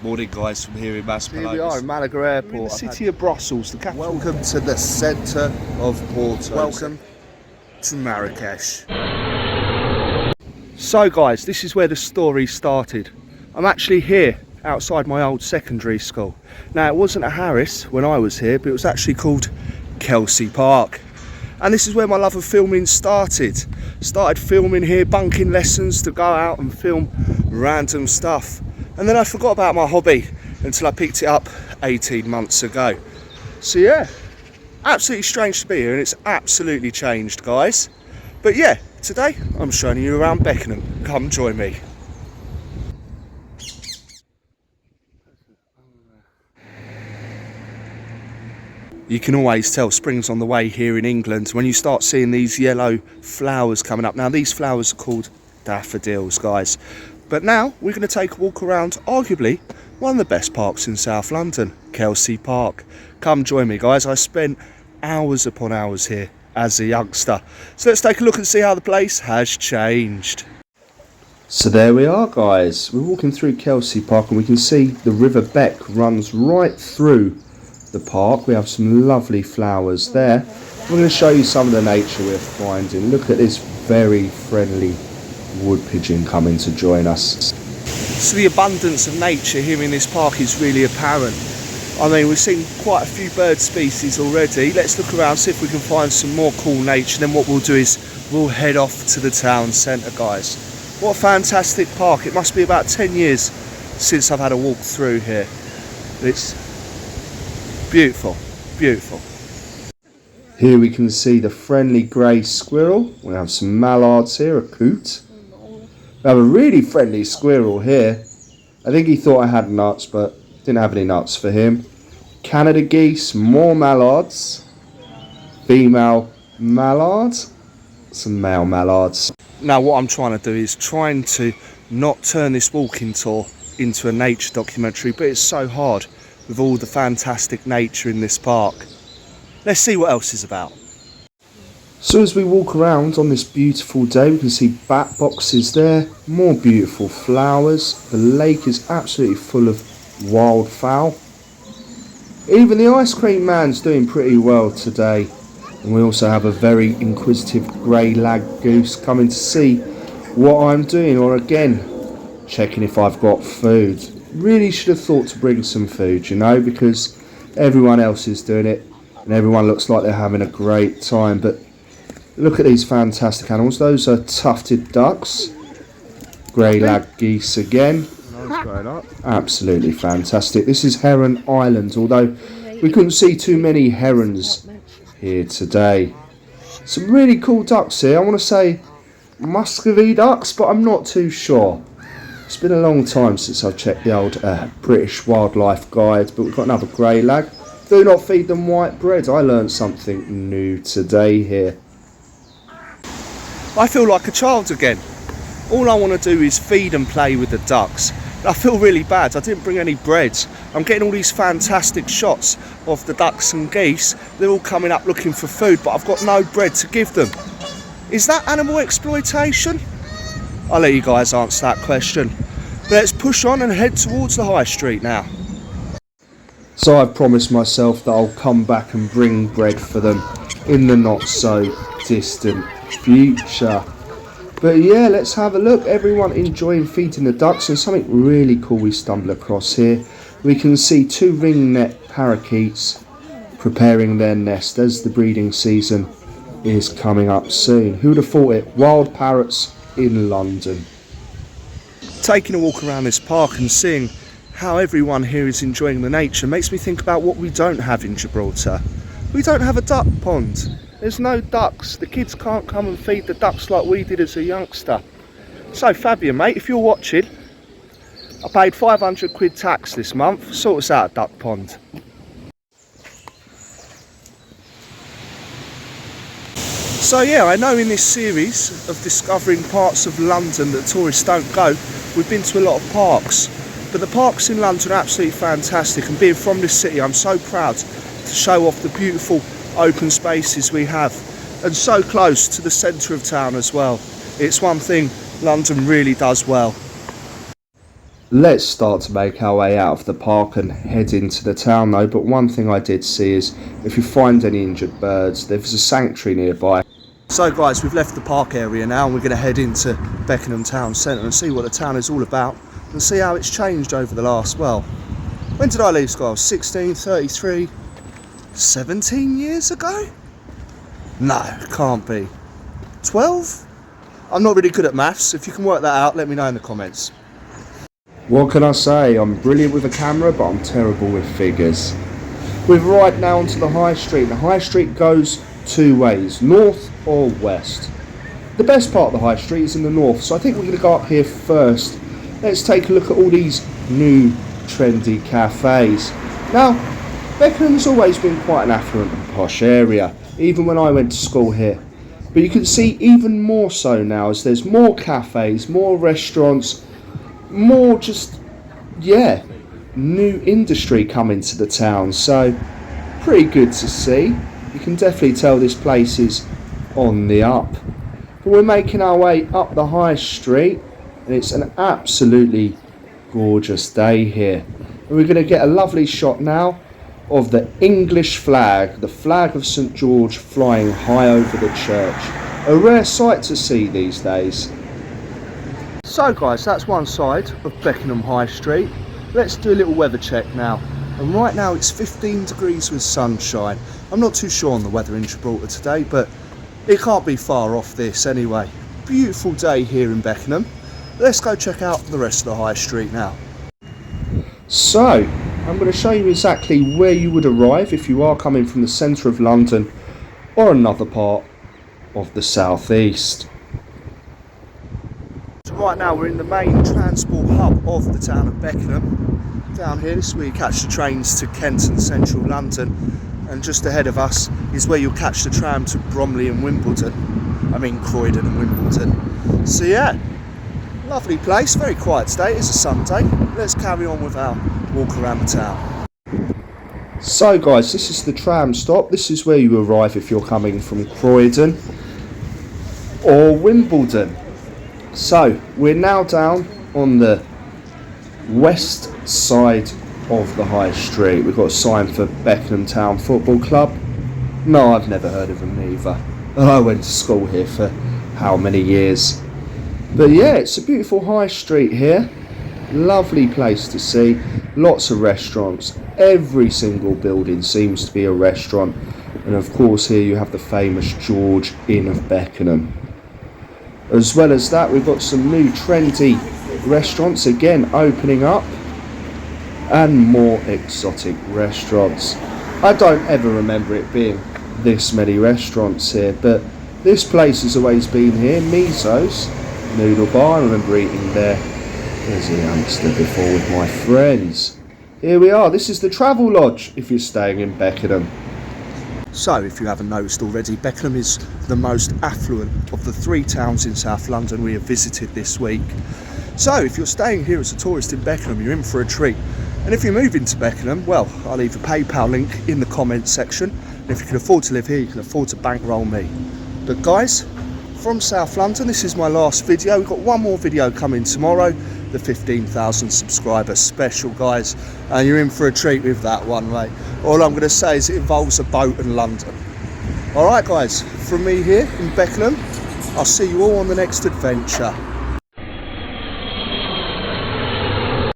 Morning guys from here in Maspalomas. Here we are in Malaga Airport. We're in the city of Brussels, the capital. Welcome to the centre of Porto. Welcome to Marrakesh. So guys, this is where the story started. I'm actually here outside my old secondary school. Now it wasn't a Harris when I was here, but it was actually called Kelsey Park. And this is where my love of filming started. Started filming here, bunking lessons to go out and film random stuff. And then I forgot about my hobby until I picked it up 18 months ago. So yeah, absolutely strange to be here, and it's absolutely changed, guys. But yeah, today I'm showing you around Beckenham. Come join me. You can always tell spring's on the way here in England when you start seeing these yellow flowers coming up. Now these flowers are called daffodils, guys. But now we're going to take a walk around arguably one of the best parks in South London, Kelsey Park. Come join me, guys. I spent hours upon hours here as a youngster. So let's take a look and see how the place has changed. So there we are, guys. We're walking through Kelsey Park and we can see the River Beck runs right through the park. We have some lovely flowers there. I'm going to show you some of the nature we're finding. Look at this very friendly wood pigeon coming to join us. So the abundance of nature here in this park is really apparent. I mean, we've seen quite a few bird species already. Let's look around, see if we can find some more cool nature. Then what we'll do is we'll head off to the town centre, guys. What a fantastic park. It must be about 10 years since I've had a walk through here. It's beautiful, beautiful. Here we can see the friendly grey squirrel. We have some mallards here, a coot. We have a really friendly squirrel here. I think he thought I had nuts, but didn't have any nuts for him. Canada geese, more mallards. Female mallards. Some male mallards. Now what I'm trying to do is trying to not turn this walking tour into a nature documentary, but it's so hard with all the fantastic nature in this park. Let's see what else is about. So as we walk around on this beautiful day, we can see bat boxes there, more beautiful flowers. The lake is absolutely full of wildfowl. Even the ice cream man's doing pretty well today. And we also have a very inquisitive grey lag goose coming to see what I'm doing, or again, checking if I've got food. Really should have thought to bring some food, you know, because everyone else is doing it and everyone looks like they're having a great time. But look at these fantastic animals. Those are tufted ducks. Grey lag geese again. Absolutely fantastic. This is Heron Island, although we couldn't see too many herons here today. Some really cool ducks here. I want to say Muscovy ducks, but I'm not too sure. It's been a long time since I've checked the old British Wildlife Guide, but we've got another grey lag. Do not feed them white bread. I learned something new today here. I feel like a child again. All I want to do is feed and play with the ducks. I feel really bad. I didn't bring any bread. I'm getting all these fantastic shots of the ducks and geese. They're all coming up looking for food, but I've got no bread to give them. Is that animal exploitation? I'll let you guys answer that question. Let's push on and head towards the high street now. So I've promised myself that I'll come back and bring bread for them in the not so distant future. But yeah, let's have a look. Everyone enjoying feeding the ducks, and something really cool we stumble across here. We can see two ringneck parakeets preparing their nest as the breeding season is coming up soon. Who'd have thought it? Wild parrots in London. Taking a walk around this park and seeing how everyone here is enjoying the nature makes me think about what we don't have in Gibraltar. We don't have a duck pond. There's no ducks. The kids can't come and feed the ducks like we did as a youngster. So Fabian, mate, if you're watching, I paid 500 quid tax this month. Sort us out a duck pond. So yeah, I know in this series of discovering parts of London that tourists don't go, we've been to a lot of parks. But the parks in London are absolutely fantastic, and being from this city, I'm so proud to show off the beautiful open spaces we have, and so close to the centre of town as well. It's one thing London really does well. Let's start to make our way out of the park and head into the town though, but one thing I did see is if you find any injured birds, there's a sanctuary nearby. So guys, we've left the park area now and we're going to head into Beckenham town centre and see what the town is all about and see how it's changed over the last, well, when did I leave school? 16, 33, 17 years ago? No, can't be. 12? I'm not really good at maths. If you can work that out, let me know in the comments. What can I say? I'm brilliant with a camera, but I'm terrible with figures. We've arrived now onto the high street. The high street goes two ways, north or west. The best part of the high street is in the north, so I think we're going to go up here first. Let's take a look at all these new trendy cafes. Now, Beckenham's always been quite an affluent and posh area, even when I went to school here. But you can see even more so now as there's more cafes, more restaurants, more just, yeah, new industry coming to the town. So, pretty good to see. You can definitely tell this place is on the up. But we're making our way up the high street and it's an absolutely gorgeous day here. And we're going to get a lovely shot now of the English flag, the flag of St George flying high over the church. A rare sight to see these days. So guys, that's one side of Beckenham High Street. Let's do a little weather check now. And right now it's 15 degrees with sunshine. I'm not too sure on the weather in Gibraltar today, but it can't be far off this anyway. Beautiful day here in Beckenham. Let's go check out the rest of the high street now. So, I'm going to show you exactly where you would arrive if you are coming from the centre of London or another part of the southeast. So right now we're in the main transport hub of the town of Beckenham. Down here, this is where you catch the trains to Kent and central London, and just ahead of us is where you'll catch the tram to Bromley and Wimbledon. I mean Croydon and Wimbledon. So yeah, lovely place, very quiet today, it's a Sunday. Let's carry on with our walk around the town. So guys, this is the tram stop. This is where you arrive if you're coming from Croydon or Wimbledon. So we're now down on the west side of the high street. We've got a sign for Beckenham Town Football Club. No, I've never heard of them either. I went to school here for how many years. But yeah, it's a beautiful high street here. Lovely place to see. Lots of restaurants. Every single building seems to be a restaurant. And of course here you have the famous George Inn of Beckenham. As well as that, we've got some new trendy restaurants again opening up. And more exotic restaurants. I don't ever remember it being this many restaurants here, but this place has always been here. Mizo's Noodle Bar, I remember eating there as a youngster before with my friends. Here we are, this is the Travel Lodge if you're staying in Beckenham. So if you haven't noticed already, Beckenham is the most affluent of the three towns in South London we have visited this week. So if you're staying here as a tourist in Beckenham, you're in for a treat. And if you're moving to Beckenham, well, I'll leave a PayPal link in the comments section. And if you can afford to live here, you can afford to bankroll me. But guys, from South London, this is my last video. We've got one more video coming tomorrow, the 15,000 subscriber special, guys. And you're in for a treat with that one, mate. All I'm going to say is it involves a boat and London. All right, guys, from me here in Beckenham, I'll see you all on the next adventure.